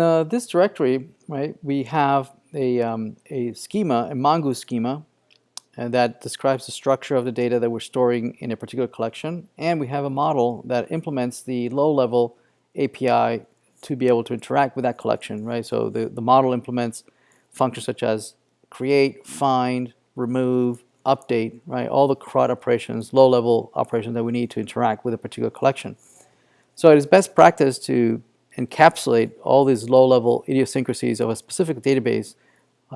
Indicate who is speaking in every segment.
Speaker 1: This directory, right, we have a schema, a mongoose schema, that describes the structure of the data that we're storing in a particular collection, and we have a model that implements the low-level API to be able to interact with that collection, right? So the model implements functions such as create, find, remove, update, right? All the CRUD operations, low-level operations that we need to interact with a particular collection. So it is best practice to encapsulate all these low-level idiosyncrasies of a specific database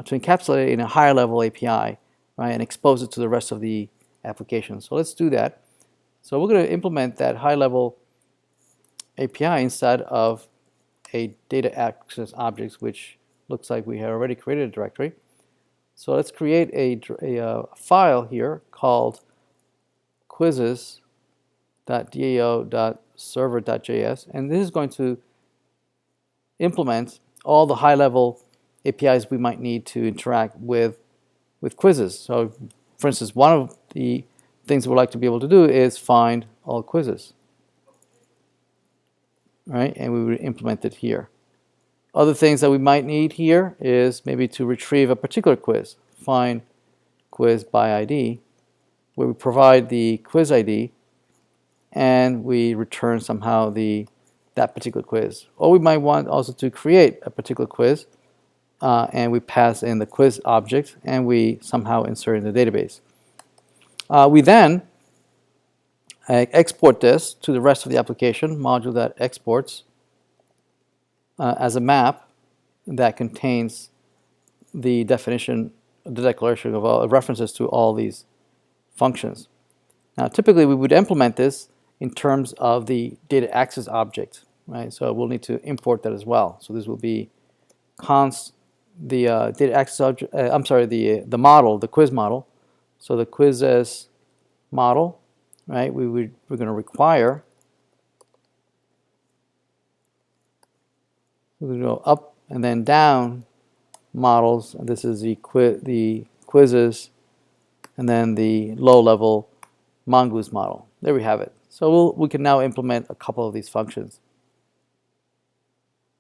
Speaker 1: to encapsulate it in a higher-level API, right, and expose it to the rest of the application. So let's do that. So we're going to implement that high-level API inside of a data access object, which looks like we have already created a directory. So let's create a file here called quizzes.dao.server.js, and this is going to implement all the high-level APIs we might need to interact with quizzes. So, for instance, one of the things we'd like to be able to do is find all quizzes, right? And we would implement it here. Other things that we might need here is maybe to retrieve a particular quiz. Find quiz by ID, where we provide the quiz ID and we return somehow that particular quiz. Or we might want also to create a particular quiz and we pass in the quiz object and we somehow insert in the database. We then export this to the rest of the application, module that exports as a map that contains the definition, the declaration of all references to all these functions. Now typically we would implement this in terms of the data access object, right? So we'll need to import that as well. So this will be the data access object, the model, the quiz model. So the quizzes model, right? We're going to require, we're going to go up and then down models. And this is the quizzes, and then the low-level mongoose model. There we have it. So we can now implement a couple of these functions.